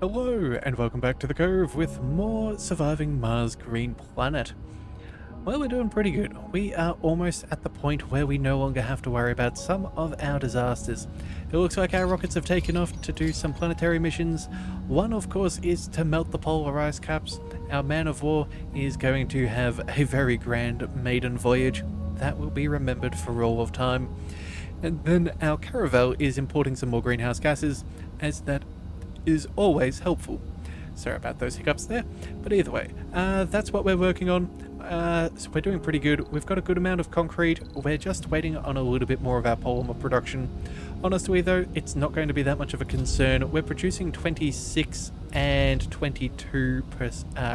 Hello, and welcome back to the Cove with more Surviving Mars Green Planet. Well, we're doing pretty good. We are almost at the point where we no longer have to worry about some of our disasters. It looks like our rockets have taken off to do some planetary missions. One, of course, is to melt the polar ice caps. Our man of war is going to have a very grand maiden voyage that will be remembered for all of time. And then our caravel is importing some more greenhouse gases, as that is always helpful. Sorry about those hiccups there, but either way, that's what we're working on. So we're doing pretty good. We've got a good amount of concrete. We're just waiting on a little bit more of our polymer production. Honestly though, it's not going to be that much of a concern. We're producing 26 and 22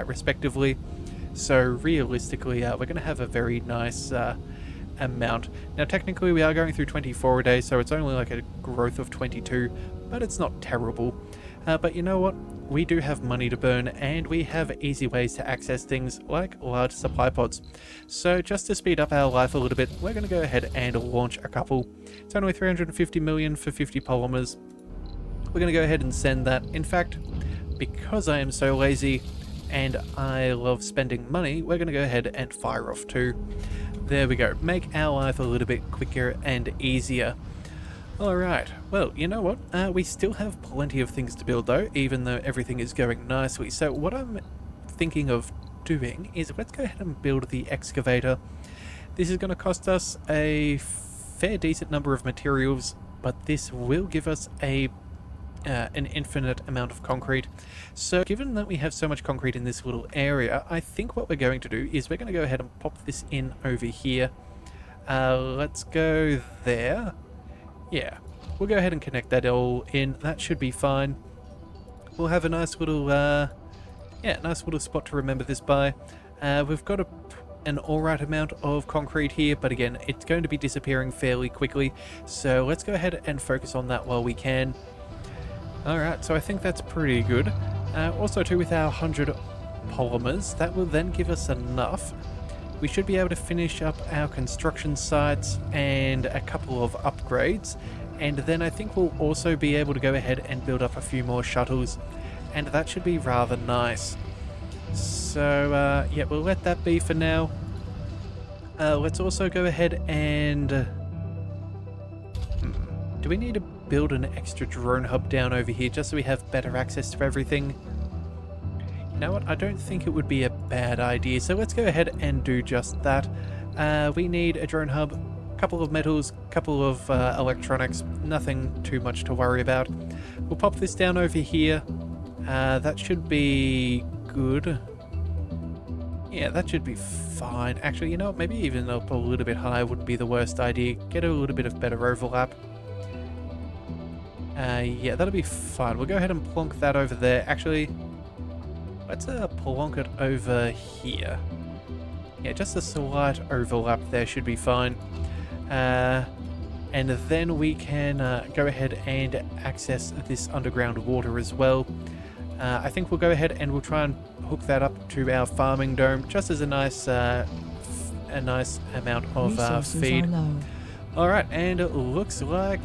respectively, so realistically we're going to have a very nice amount. Now technically we are going through 24 a day, so it's only like a growth of 22, but it's not terrible. But you know what? We do have money to burn, and we have easy ways to access things like large supply pods. So just to speed up our life a little bit, we're going to go ahead and launch a couple. It's only 350 million for 50 polymers. We're going to go ahead and send that. In fact, because I am so lazy and I love spending money, we're going to go ahead and fire off 2. There we go. Make our life a little bit quicker and easier. Alright, well, you know what? We still have plenty of things to build though, even though everything is going nicely. So what I'm thinking of doing is let's go ahead and build the excavator. This is going to cost us a fair decent number of materials, but this will give us an infinite amount of concrete. So given that we have so much concrete in this little area, I think what we're going to do is we're going to go ahead and pop this in over here. Let's go there. Yeah, we'll go ahead and connect that all in. That should be fine. We'll have a nice little, nice little spot to remember this by. We've got an alright amount of concrete here, but again, it's going to be disappearing fairly quickly. So let's go ahead and focus on that while we can. Alright, so I think that's pretty good. Also too, with our 100 polymers, that will then give us enough. We should be able to finish up our construction sites and a couple of upgrades, and then I think we'll also be able to go ahead and build up a few more shuttles, and that should be rather nice. So yeah, we'll let that be for now. Let's also go ahead and do we need to build an extra drone hub down over here just so we have better access to everything? You know what, I don't think it would be a bad idea, so let's go ahead and do just that. We need a drone hub, a couple of metals, a couple of electronics, nothing too much to worry about. We'll pop this down over here. That should be good. Yeah, that should be fine. Actually, you know what, maybe even up a little bit higher wouldn't be the worst idea. Get a little bit of better overlap. Yeah, that'll be fine. We'll go ahead and plonk that over there. Actually, let's plonk it over here. Yeah, just a slight overlap there should be fine. And then we can go ahead and access this underground water as well. I think we'll go ahead and we'll try and hook that up to our farming dome, just as a nice amount of feed. Alright, and it looks like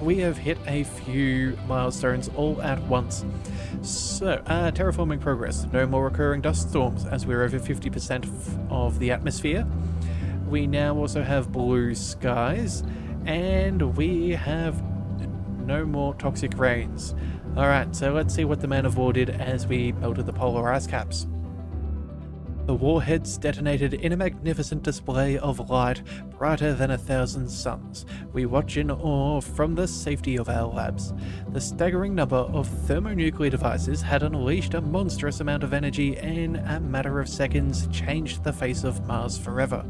we have hit a few milestones all at once. So, terraforming progress. No more recurring dust storms, as we're over 50% of the atmosphere. We now also have blue skies, and we have no more toxic rains. Alright, so let's see what the Man of War did as we melted the polar ice caps. The warheads detonated in a magnificent display of light, brighter than 1,000 suns. We watch in awe from the safety of our labs. The staggering number of thermonuclear devices had unleashed a monstrous amount of energy and, a matter of seconds, changed the face of Mars forever.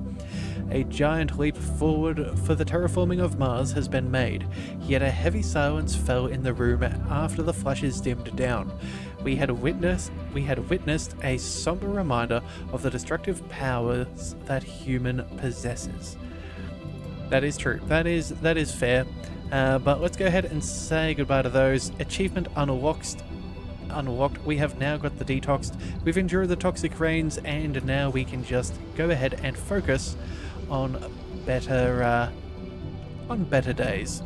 A giant leap forward for the terraforming of Mars has been made, yet a heavy silence fell in the room after the flashes dimmed down. We had witnessed a somber reminder of the destructive powers that human possesses. That is true. That is fair. But let's go ahead and say goodbye to those. Achievement unlocked. We have now got the detoxed. We've endured the toxic rains, and now we can just go ahead and focus on better days.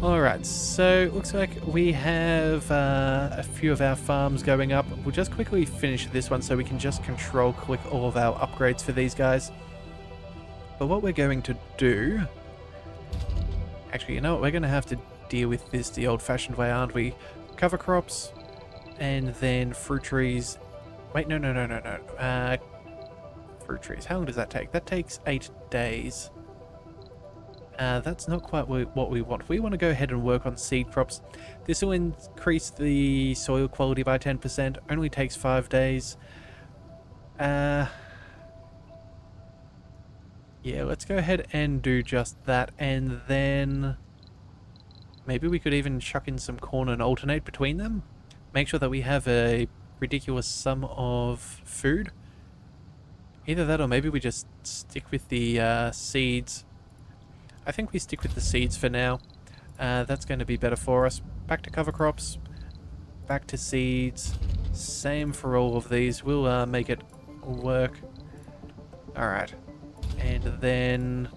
Alright, so looks like we have a few of our farms going up. We'll just quickly finish this one so we can just control click all of our upgrades for these guys. But what we're going to do... Actually, you know what? We're going to have to deal with this the old-fashioned way, aren't we? Cover crops, and then fruit trees. Wait, no. Fruit trees. How long does that take? That takes 8 days. That's not quite what we want. We want to go ahead and work on seed crops. This will increase the soil quality by 10%. Only takes 5 days. Yeah, let's go ahead and do just that. And then maybe we could even chuck in some corn and alternate between them. Make sure that we have a ridiculous sum of food. Either that or maybe we just stick with the seeds. I think we stick with the seeds for now. That's going to be better for us. Back to cover crops. Back to seeds. Same for all of these. We'll make it work. Alright. And then...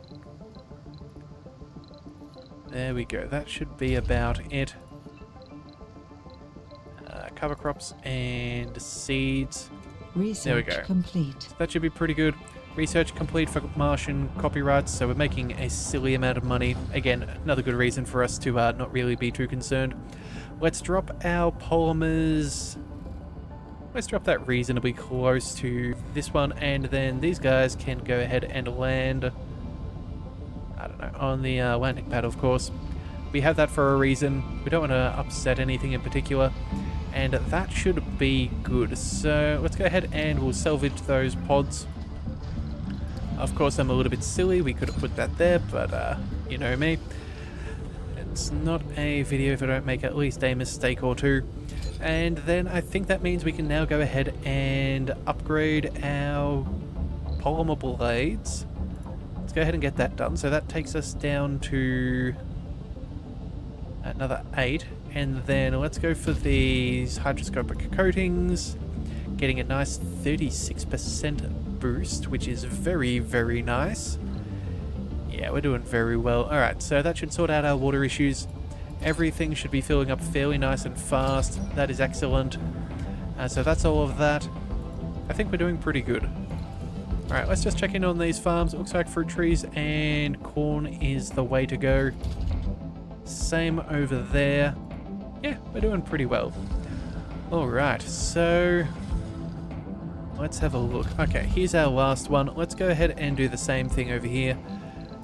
there we go. That should be about it. Cover crops and seeds. Research there we go. Complete. So that should be pretty good. Research complete for Martian copyrights, so we're making a silly amount of money. Again, another good reason for us to not really be too concerned. Let's drop our polymers. Let's drop that reasonably close to this one, and then these guys can go ahead and land, I don't know, on the landing pad, of course. We have that for a reason. We don't want to upset anything in particular, and that should be good. So let's go ahead and we'll salvage those pods. Of course, I'm a little bit silly. We could have put that there, but you know me. It's not a video if I don't make at least a mistake or two. And then I think that means we can now go ahead and upgrade our polymer blades. Let's go ahead and get that done. So that takes us down to another 8. And then let's go for these hydroscopic coatings. Getting a nice 36% boost, which is very, very nice. Yeah, we're doing very well. Alright, so that should sort out our water issues. Everything should be filling up fairly nice and fast. That is excellent. So that's all of that. I think we're doing pretty good. Alright, let's just check in on these farms. It looks like fruit trees and corn is the way to go. Same over there. Yeah, we're doing pretty well. Alright, so... let's have a look. Okay, here's our last one. Let's go ahead and do the same thing over here.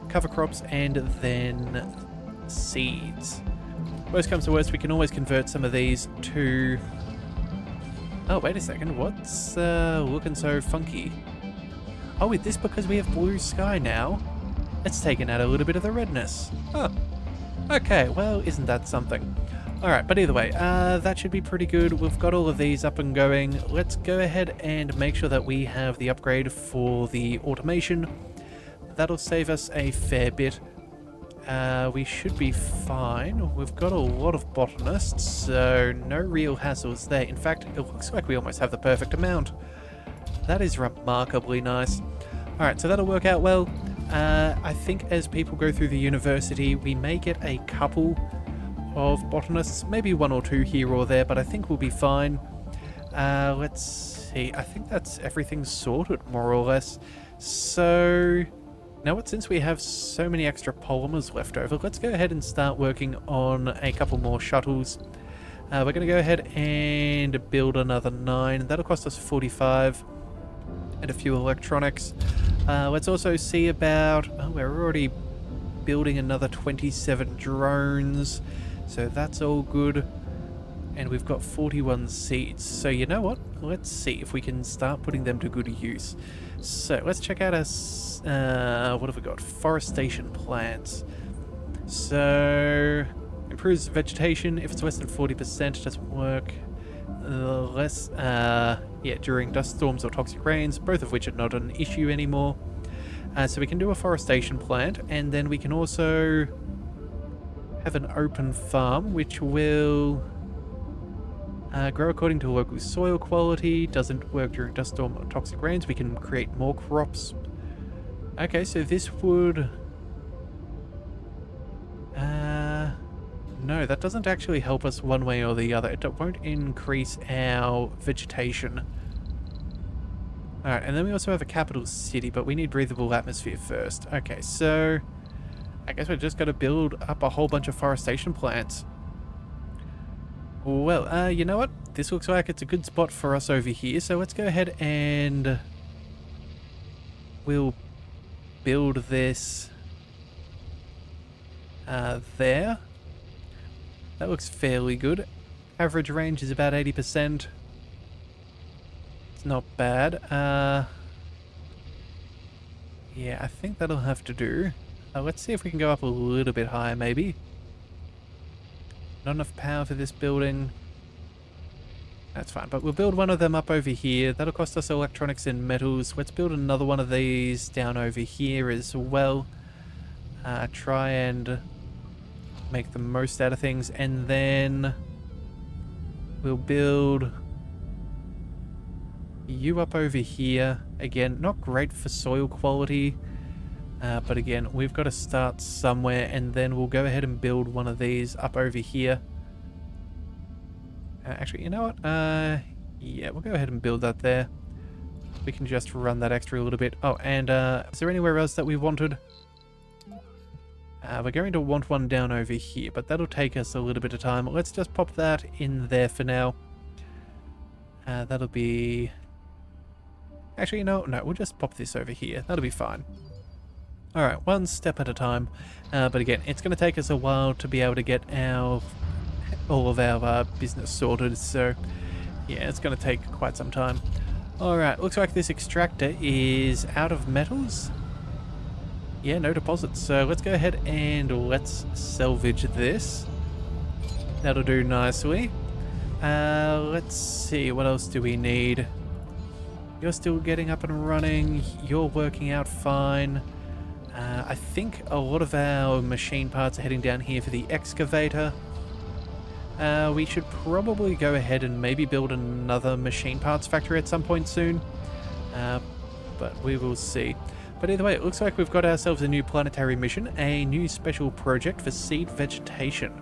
Cover crops and then seeds. Worst comes to worst, we can always convert some of these to... oh, wait a second. What's looking so funky? Oh, is this because we have blue sky now? It's taken out a little bit of the redness. Oh, okay. Well, isn't that something? Alright, but either way, that should be pretty good. We've got all of these up and going. Let's go ahead and make sure that we have the upgrade for the automation. That'll save us a fair bit. We should be fine. We've got a lot of botanists, so no real hassles there. In fact, it looks like we almost have the perfect amount. That is remarkably nice. Alright, so that'll work out well. I think as people go through the university, we may get a couple of botanists, maybe 1 or 2 here or there, but I think we'll be fine. Let's see, I think that's everything sorted, more or less. So, now what, since we have so many extra polymers left over, let's go ahead and start working on a couple more shuttles. We're going to go ahead and build another 9. That'll cost us 45 and a few electronics. Let's also see about... oh, we're already building another 27 drones. So that's all good. And we've got 41 seeds. So you know what? Let's see if we can start putting them to good use. So let's check out our... what have we got? Forestation plants. So... improves vegetation. If it's less than 40%, it doesn't work. Yeah, during dust storms or toxic rains, both of which are not an issue anymore. So we can do a forestation plant, and then we can also have an open farm, which will grow according to local soil quality. Doesn't work during dust storm or toxic rains. We can create more crops. Okay, so this would... no, that doesn't actually help us one way or the other. It won't increase our vegetation. Alright, and then we also have a capital city, but we need breathable atmosphere first. Okay, so I guess we're just going to build up a whole bunch of forestation plants. Well, you know what? This looks like it's a good spot for us over here, so let's go ahead and we'll build this there. That looks fairly good. Average range is about 80%. It's not bad. Yeah, I think that'll have to do. Let's see if we can go up a little bit higher, maybe. Not enough power for this building. That's fine, but we'll build one of them up over here. That'll cost us electronics and metals. Let's build another one of these down over here as well. Try and make the most out of things, and then we'll build you up over here. Again, not great for soil quality, but again, we've got to start somewhere, and then we'll go ahead and build one of these up over here. Actually, you know what? Yeah, we'll go ahead and build that there. We can just run that extra a little bit. Oh, and is there anywhere else that we wanted? We're going to want one down over here, but that'll take us a little bit of time. Let's just pop that in there for now. That'll be... Actually, no, we'll just pop this over here. That'll be fine. Alright, one step at a time. But again, it's going to take us a while to be able to get all of our business sorted, so yeah, it's going to take quite some time. Alright, looks like this extractor is out of metals. Yeah, no deposits, so let's go ahead and let's salvage this. That'll do nicely. Let's see, what else do we need? You're still getting up and running, you're working out fine. I think a lot of our machine parts are heading down here for the excavator. We should probably go ahead and maybe build another machine parts factory at some point soon. But we will see. But either way, it looks like we've got ourselves a new planetary mission, a new special project for seed vegetation.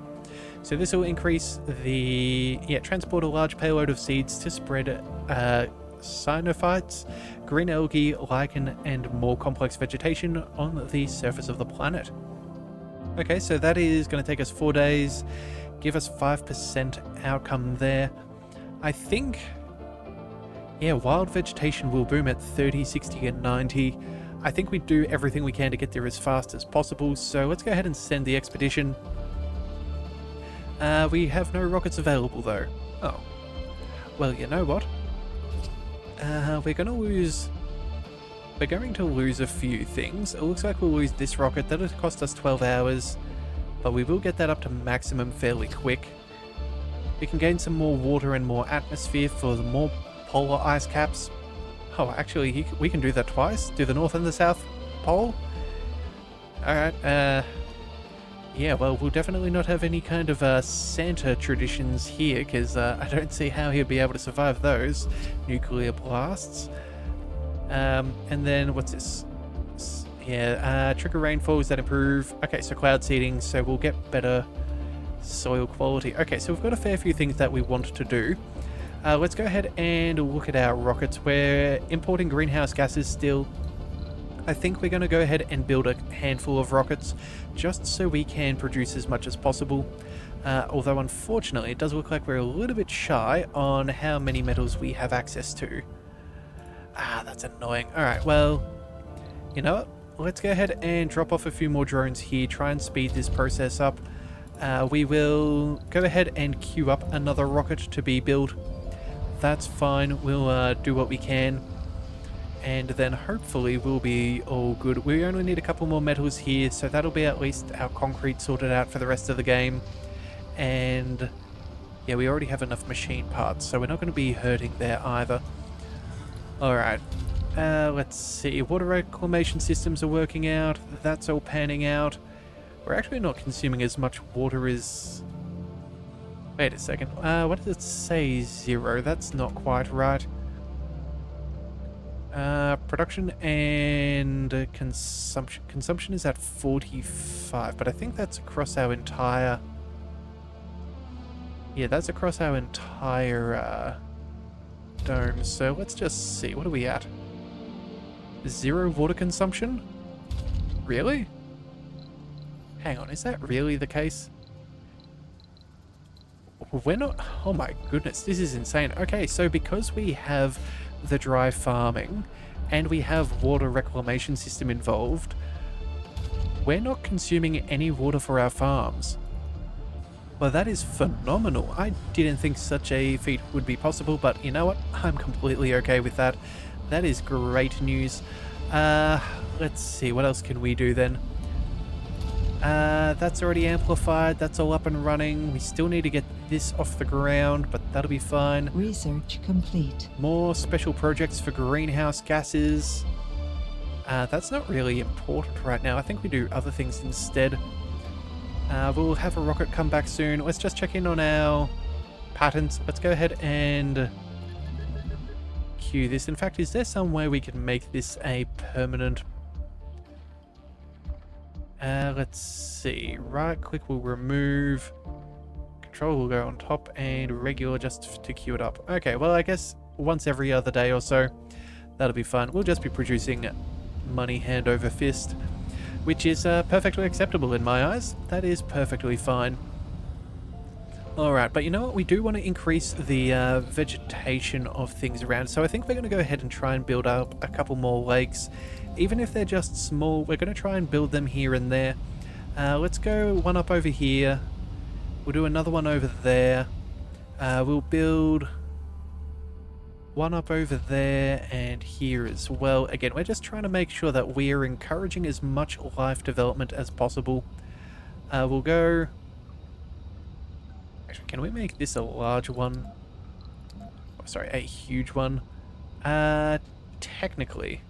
So this will increase the... transport a large payload of seeds to spread cyanophytes, green algae, lichen, and more complex vegetation on the surface of the planet. Okay, so that is going to take us 4 days, give us 5% outcome there. I think... yeah, wild vegetation will boom at 30, 60, and 90. I think we do everything we can to get there as fast as possible, so let's go ahead and send the expedition. We have no rockets available though. Oh. Well, you know what? We're going to lose a few things. It looks like we'll lose this rocket. That'll cost us 12 hours, but we will get that up to maximum fairly quick. We can gain some more water and more atmosphere for the more polar ice caps. Oh, actually, we can do that twice. Do the North and the South Pole. Alright, yeah, well, we'll definitely not have any kind of Santa traditions here, because I don't see how he'll be able to survive those nuclear blasts. And then, what's this? Yeah, trigger rainfalls that improve. Okay, so cloud seeding, so we'll get better soil quality. Okay, so we've got a fair few things that we want to do. Let's go ahead and look at our rockets. We're importing greenhouse gases still. I think we're going to go ahead and build a handful of rockets just so we can produce as much as possible. Although unfortunately it does look like we're a little bit shy on how many metals we have access to. That's annoying. Alright, well, you know what? Let's go ahead and drop off a few more drones here, try and speed this process up. We will go ahead and queue up another rocket to be built. That's fine, we'll do what we can, and then hopefully we'll be all good. We only need a couple more metals here, so that'll be at least our concrete sorted out for the rest of the game. And yeah, we already have enough machine parts, so we're not going to be hurting there either. Alright, let's see, water reclamation systems are working out, that's all panning out. We're actually not consuming as much water as... Wait a second, what does it say? 0? That's not quite right. Production and consumption is at 45, but I think that's across our entire Yeah, that's across our entire dome. So let's just see. What are we at? 0 water consumption? Really? Hang on, is that really the case? We're not... Oh my goodness, this is insane. Okay, so because we have the dry farming and we have water reclamation system involved, we're not consuming any water for our farms. Well, that is phenomenal. I didn't think such a feat would be possible, but you know what? I'm completely okay with that. That is great news. Let's see, what else can we do then? That's already amplified. That's all up and running. We still need to get this off the ground, but that'll be fine. Research complete. More special projects for greenhouse gases. That's not really important right now. I think we do other things instead. We'll have a rocket come back soon. Let's just check in on our patents. Let's go ahead and queue this. In fact, is there some way we can make this a permanent... let's see. Right click will remove. Control will go on top, and regular just to queue it up. Okay, well, I guess once every other day or so, that'll be fun. We'll just be producing money hand over fist, which is perfectly acceptable in my eyes. That is perfectly fine. Alright, but you know what? We do want to increase the vegetation of things around, so I think we're going to go ahead and try and build up a couple more lakes. Even if they're just small, we're going to try and build them here and there. Let's go one up over here. We'll do another one over there. We'll build one up over there and here as well. Again, we're just trying to make sure that we are encouraging as much life development as possible. We'll go... Actually, can we make this a large one? Oh, sorry, a huge one? Technically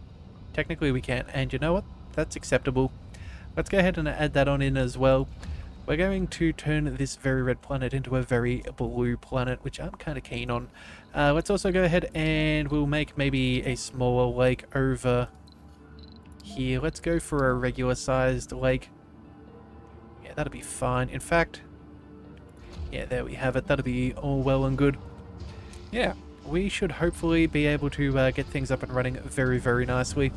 we can. And you know what? That's acceptable. Let's go ahead and add that on in as well. We're going to turn this very red planet into a very blue planet, which I'm kind of keen on. Let's also go ahead and we'll make maybe a smaller lake over here. Let's go for a regular sized lake. Yeah, that'll be fine. In fact, yeah, there we have it. That'll be all well and good. Yeah, we should hopefully be able to get things up and running very, very nicely.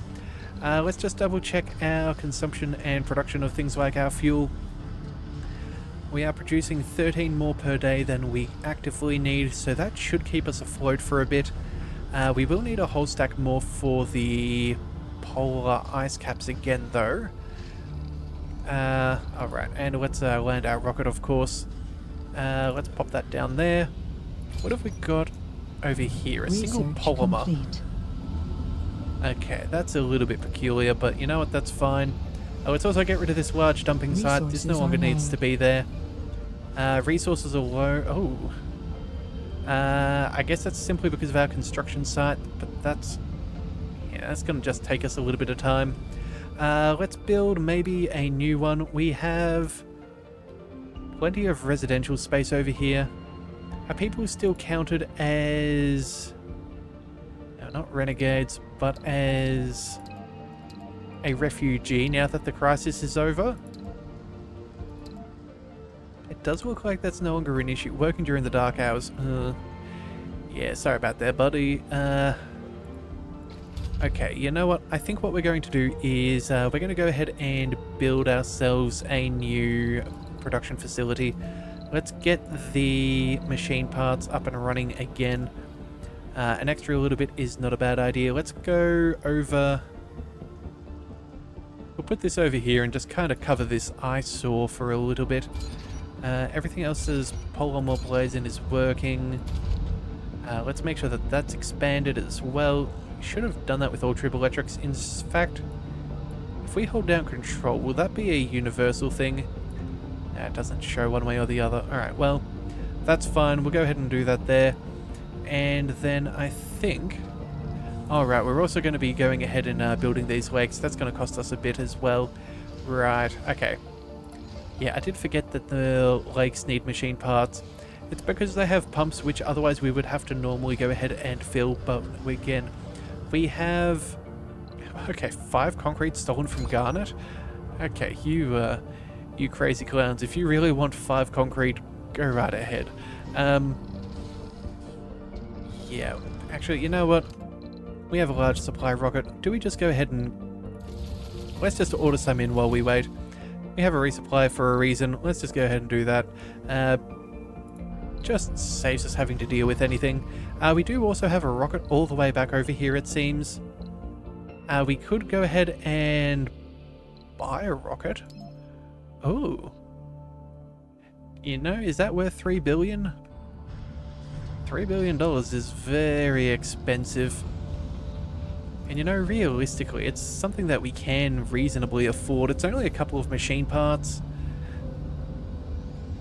Let's just double check our consumption and production of things like our fuel. We are producing 13 more per day than we actively need, so that should keep us afloat for a bit. We will need a whole stack more for the polar ice caps again, though. Alright, and let's land our rocket, of course. Let's pop that down there. What have we got over here? A single polymer. Complete. Okay, that's a little bit peculiar, but you know what? That's fine. Oh, let's also get rid of this large dumping site. This no longer needs to be there. Resources are low. Oh. I guess that's simply because of our construction site, but that's... yeah, that's going to just take us a little bit of time. Let's build maybe a new one. We have plenty of residential space over here. Are people still counted as... no, not renegades, but as a refugee now that the crisis is over? It does look like that's no longer an issue. Working during the dark hours. Yeah, sorry about that, buddy. Okay, you know what? I think what we're going to do is we're going to go ahead and build ourselves a new production facility. Let's get the machine parts up and running again. An extra little bit is not a bad idea. Let's go over... we'll put this over here and just kind of cover this eyesore for a little bit. Everything else is polymer blades and is working. Let's make sure that that's expanded as well. We should have done that with all triple electrics. In fact, if we hold down control, will that be a universal thing? No, it doesn't show one way or the other. Alright, well, that's fine. We'll go ahead and do that there. And then I think... alright, we're also going to be going ahead and building these lakes. That's going to cost us a bit as well. Right, okay. Yeah, I did forget that the lakes need machine parts. It's because they have pumps, which otherwise we would have to normally go ahead and fill, but again, we have... okay, 5 concrete stolen from Garnet? Okay, you crazy clowns, if you really want 5 concrete, go right ahead. Um, yeah, actually, you know what? We have a large supply rocket. Do we just go ahead and... Let's just order some in while we wait. We have a resupply for a reason. Let's just go ahead and do that. Just saves us having to deal with anything. We do also have a rocket all the way back over here, it seems. We could go ahead and buy a rocket. Oh. You know, is that worth $3 billion? $3 billion is very expensive. And you know, realistically, it's something that we can reasonably afford. It's only a couple of machine parts.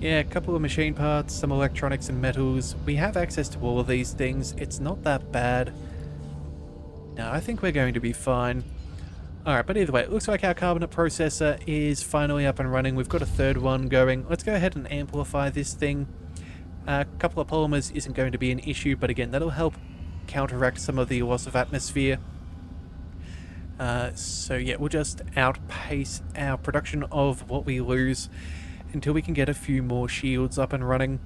Yeah, a couple of machine parts, some electronics and metals. We have access to all of these things. It's not that bad. No, I think we're going to be fine. Alright, but either way, it looks like our carbonate processor is finally up and running. We've got a third one going. Let's go ahead and amplify this thing. A couple of polymers isn't going to be an issue, but again, that'll help counteract some of the loss of atmosphere. So yeah, we'll just outpace our production of what we lose until we can get a few more shields up and running.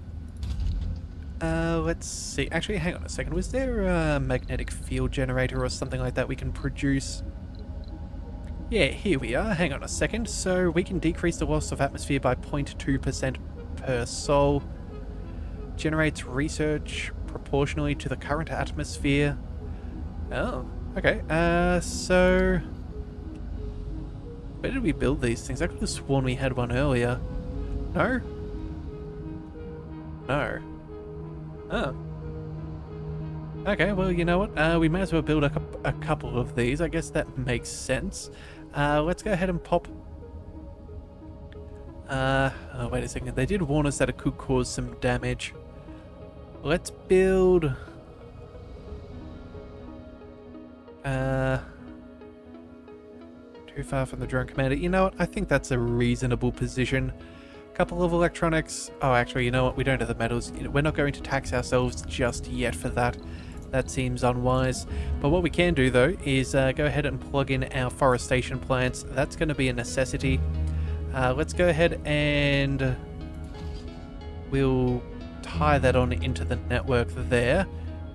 Let's see. Actually, hang on a second. Was there a magnetic field generator or something like that we can produce? Yeah, here we are. Hang on a second. So we can decrease the loss of atmosphere by 0.2% per sol. Generates research proportionally to the current atmosphere. Oh, okay. So... where did we build these things? I could have sworn we had one earlier. No? No. Oh. Okay, well, you know what? We may as well build a couple of these. I guess that makes sense. Let's go ahead and pop... oh, wait a second. They did warn us that it could cause some damage. Let's build... too far from the drone commander. You know what? I think that's a reasonable position. Couple of electronics. Oh, actually, you know what? We don't have the metals. We're not going to tax ourselves just yet for that. That seems unwise. But what we can do, though, is go ahead and plug in our forestation plants. That's going to be a necessity. Let's go ahead and we'll tie that on into the network there.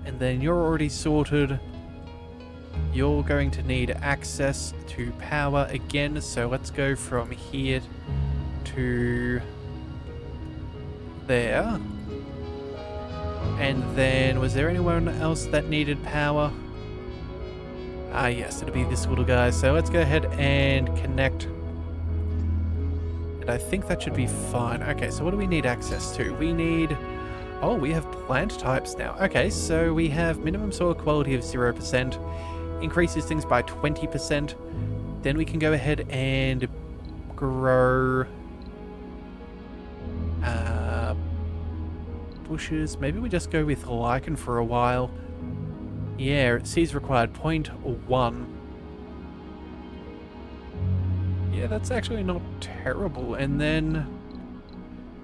And then you're already sorted. You're going to need access to power again. So let's go from here to there. And then, was there anyone else that needed power? Ah, yes, it'll be this little guy. So let's go ahead and connect. And I think that should be fine. Okay, so what do we need access to? We need... oh, we have plant types now. Okay, so we have minimum soil quality of 0%. Increases things by 20%. Then we can go ahead and grow... bushes. Maybe we just go with lichen for a while. Yeah, seeds required 0.1. Yeah, that's actually not terrible. And then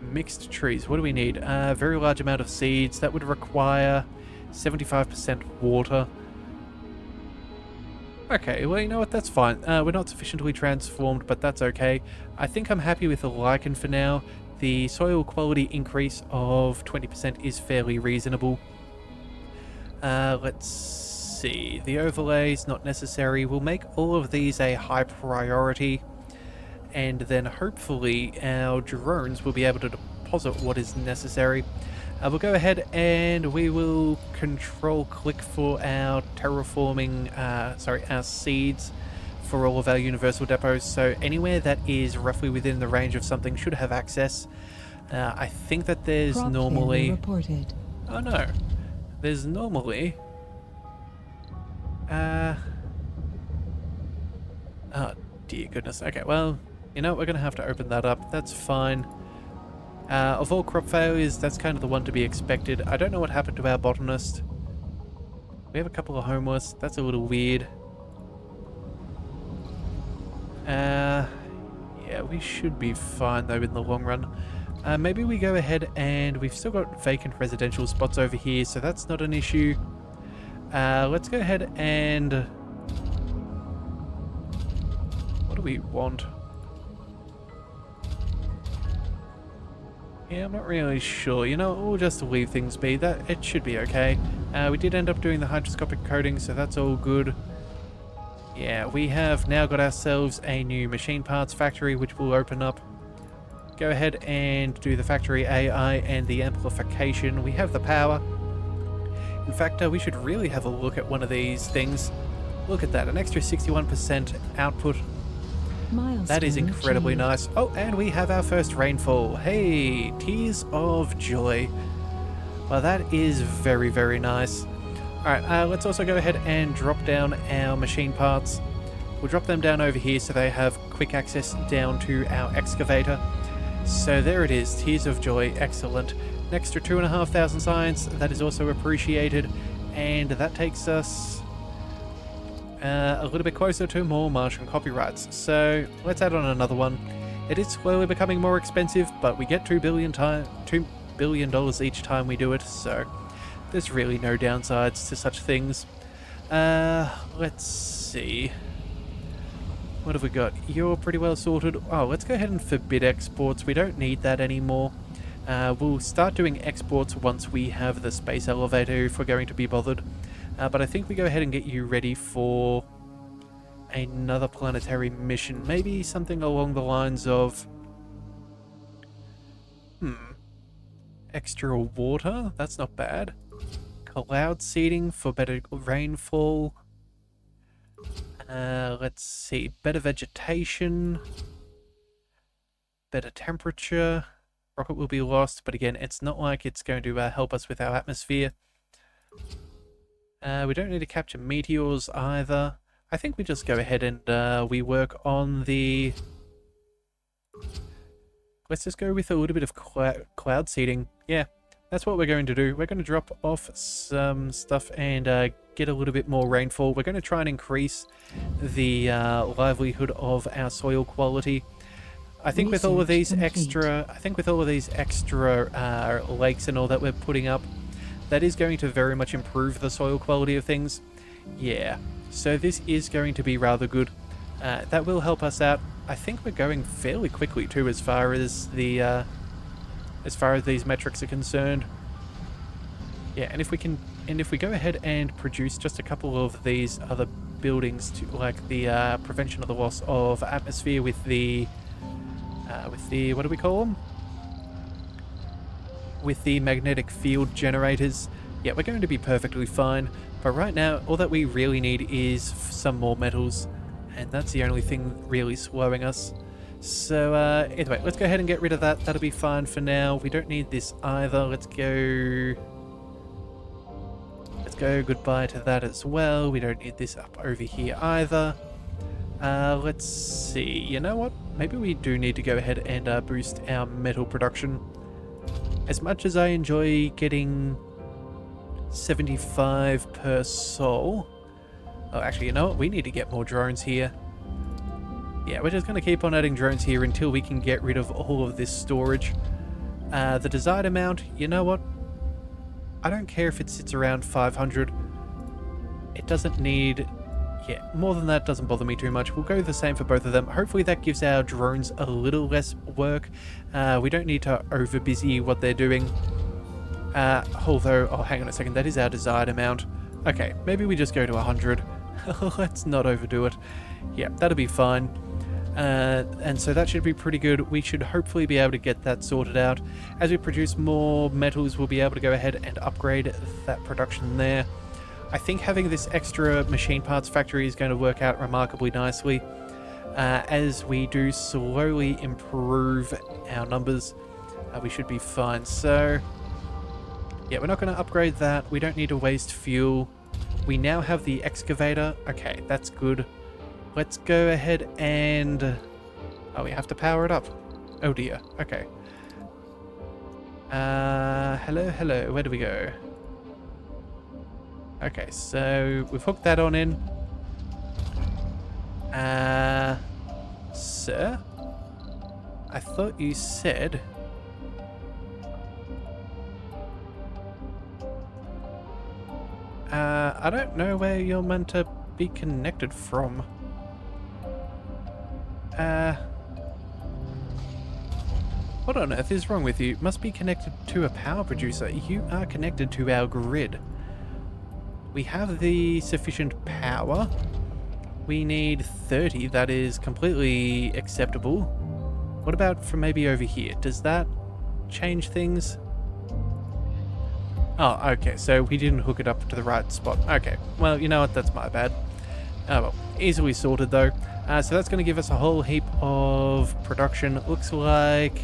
mixed trees. What do we need? A very large amount of seeds. That would require 75% water. Okay, well, you know what? That's fine. We're not sufficiently transformed, but that's okay. I think I'm happy with the lichen for now. The soil quality increase of 20% is fairly reasonable. Let's see. The overlays, not necessary. We'll make all of these a high priority. And then hopefully our drones will be able to deposit what is necessary. We'll go ahead and we will control click for our terraforming, our seeds for all of our universal depots. So anywhere that is roughly within the range of something should have access. I think that there's Crop normally... reported. oh no. There's normally... oh dear goodness. Okay, well, you know, we're going to have to open that up. That's fine. Of all crop failures, that's kind of the one to be expected. I don't know what happened to our botanist. We have a couple of homeless. That's a little weird. Yeah, we should be fine though in the long run. Maybe we go ahead and we've still got vacant residential spots over here, so that's not an issue. Let's go ahead and... what do we want? Yeah, I'm not really sure. You know, we'll just leave things be. That it should be okay. We did end up doing the hydroscopic coating, so that's all good. Yeah, we have now got ourselves a new machine parts factory, which will open up. Go ahead and do the factory AI and the amplification. We have the power. In fact, we should really have a look at one of these things. Look at that, an extra 61% output. That is Milestone incredibly achieved. nice. Oh, and we have our first rainfall. Hey, tears of joy. Well, that is very, very nice. Alright, let's also go ahead and drop down our machine parts. We'll drop them down over here so they have quick access down to our excavator. So there it is, tears of joy, excellent. An extra 2,500 science, that is also appreciated. And that takes us a little bit closer to more Martian copyrights. So let's add on another one. It is slowly becoming more expensive, but we get $2 billion each time we do it, so there's really no downsides to such things. Let's see. What have we got? You're pretty well sorted. Oh, let's go ahead and forbid exports. We don't need that anymore. We'll start doing exports once we have the space elevator if we're going to be bothered. But I think we go ahead and get you ready for another planetary mission. Maybe something along the lines of... extra water? That's not bad. Cloud seeding for better rainfall. Let's see. Better vegetation. Better temperature. Rocket will be lost, but again, it's not like it's going to help us with our atmosphere. We don't need to capture meteors either. I think we just go ahead and we work on the... Let's just go with a little bit of cloud seeding. Yeah, that's what we're going to do. We're going to drop off some stuff and get a little bit more rainfall. We're going to try and increase the livelihood of our soil quality. I think with all of these extra, lakes and all that we're putting up, that is going to very much improve the soil quality of things. Yeah, so this is going to be rather good. That will help us out. I think we're going fairly quickly too, as far as the as far as these metrics are concerned. Yeah, and if we go ahead and produce just a couple of these other buildings to, like the prevention of the loss of atmosphere with the what do we call them? With the magnetic field generators. Yeah, we're going to be perfectly fine. But right now, all that we really need is some more metals. And that's the only thing really slowing us. So, anyway, let's go ahead and get rid of that. That'll be fine for now. We don't need this either. Let's go goodbye to that as well. We don't need this up over here either. Let's see. You know what? Maybe we do need to go ahead and boost our metal production. As much as I enjoy getting 75 per soul... Oh, actually, you know what? We need to get more drones here. Yeah, we're just going to keep on adding drones here until we can get rid of all of this storage. The desired amount, you know what? I don't care if it sits around 500. It doesn't need... Yeah, more than that doesn't bother me too much. We'll go the same for both of them. Hopefully that gives our drones a little less work. We don't need to over busy what they're doing. Although, oh, hang on a second, that is our desired amount. Okay, maybe we just go to 100. Let's not overdo it. Yeah, that'll be fine. And so that should be pretty good. We should hopefully be able to get that sorted out. As we produce more metals, we'll be able to go ahead and upgrade that production there. I think having this extra machine parts factory is going to work out remarkably nicely. As we do slowly improve our numbers, we should be fine. So, yeah, we're not going to upgrade that. We don't need to waste fuel. We now have the excavator. Okay, that's good. Let's go ahead and... Oh, we have to power it up. Oh dear. Okay. Hello. Where do we go? Okay, so we've hooked that on in. Sir? I thought you said... I don't know where you're meant to be connected from. What on earth is wrong with you? Must be connected to a power producer. You are connected to our grid. We have the sufficient power. We need 30. That is completely acceptable. What about from maybe over here? Does that change things? Oh, okay. So we didn't hook it up to the right spot. Okay. Well, you know what? That's my bad. Oh, well. Easily sorted, though. So that's going to give us a whole heap of production. Looks like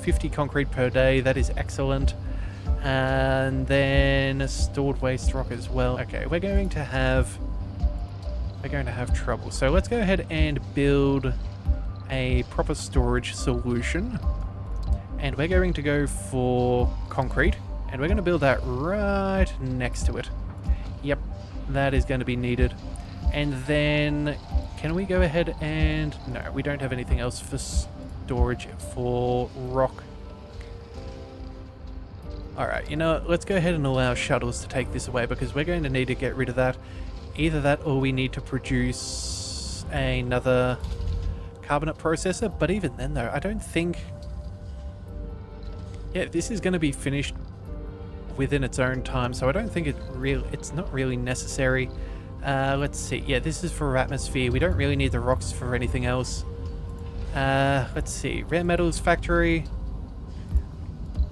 50 concrete per day. That is excellent. And then stored waste rock as well. Okay, we're going to have trouble. So let's go ahead and build a proper storage solution. And we're going to go for concrete. And we're going to build that right next to it. Yep, that is going to be needed. And then, can we go ahead and... No, we don't have anything else for storage for rock. Alright, you know what? Let's go ahead and allow shuttles to take this away because we're going to need to get rid of that. Either that or we need to produce another carbonate processor. But even then, though, I don't think... Yeah, this is going to be finished within its own time, so I don't think it's not really necessary. Let's see. Yeah, this is for atmosphere. We don't really need the rocks for anything else. Let's see. Rare metals factory.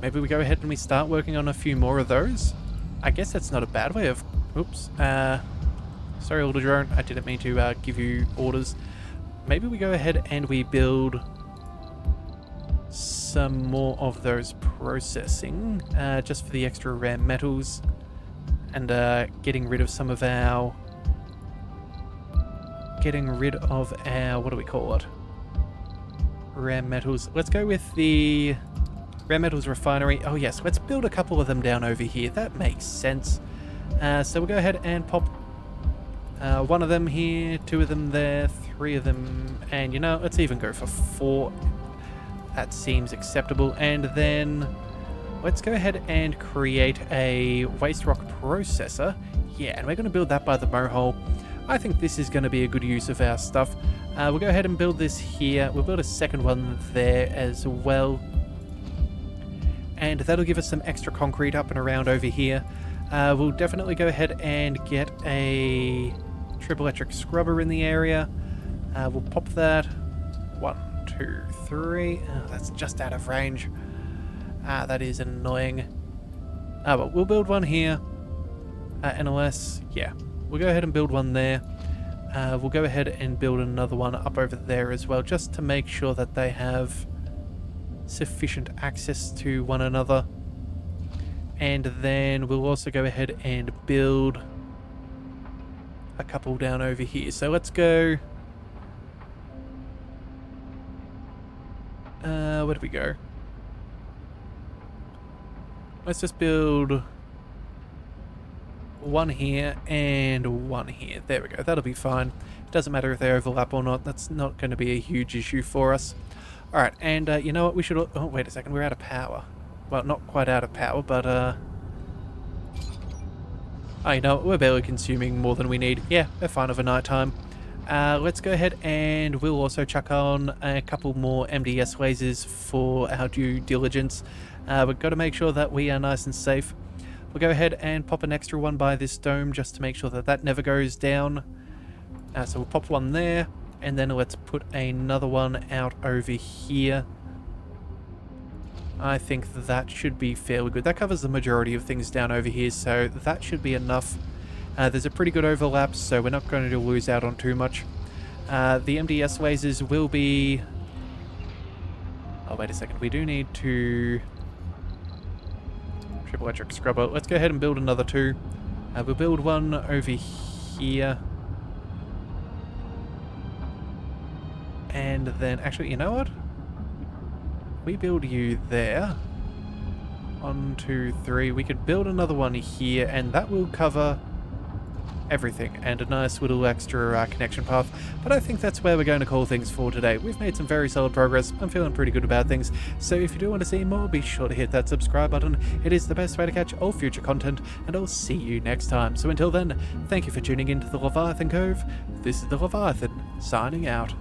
Maybe we go ahead and we start working on a few more of those. I guess that's not a bad way of... Oops. Sorry, Order Drone. I didn't mean to give you orders. Maybe we go ahead and we build some more of those processing, just for the extra rare metals, and getting rid of some of our... what do we call it? Rare metals. Let's go with the rare metals refinery. Oh yes, let's build a couple of them down over here. That makes sense. So we'll go ahead and pop one of them here, two of them there, three of them, and you know, let's even go for 4. That seems acceptable. And then let's go ahead and create a waste rock processor. Yeah, and we're going to build that by the mohole. I think this is going to be a good use of our stuff. We'll go ahead and build this here. We'll build a second one there as well. And that'll give us some extra concrete up and around over here. We'll definitely go ahead and get a triple electric scrubber in the area. We'll pop that. 1, 2, 3. Oh, that's just out of range. That is annoying. But we'll build one here. Unless, yeah, we'll go ahead and build one there. We'll go ahead and build another one up over there as well, just to make sure that they have sufficient access to one another. And then we'll also go ahead and build a couple down over here. So let's go... where do we go? Let's just build one here and one here. There we go. That'll be fine. It doesn't matter if they overlap or not. That's not going to be a huge issue for us. Alright, and you know what? We should... Oh, wait a second. We're out of power. Well, not quite out of power, but... Oh, you know what? We're barely consuming more than we need. Yeah, they're fine over night time. Let's go ahead and we'll also chuck on a couple more MDS lasers for our due diligence. We've got to make sure that we are nice and safe. We'll go ahead and pop an extra one by this dome just to make sure that that never goes down. So we'll pop one there, and then let's put another one out over here. I think that should be fairly good. That covers the majority of things down over here, so that should be enough. There's a pretty good overlap, so we're not going to lose out on too much. The MDS lasers will be... Oh, wait a second. We do need to... Triple electric scrubber. Let's go ahead and build another 2. We'll build one over here. And then... Actually, you know what? We build you there. 1, 2, 3. We could build another one here, and that will cover everything, and a nice little extra connection path. But I think that's where we're going to call things for today. We've made some very solid progress. I'm feeling pretty good about things. So if you do want to see more, be sure to hit that subscribe button. It is the best way to catch all future content, and I'll see you next time. So until then, thank you for tuning into the Leviathan Cove. This is the Leviathan, signing out.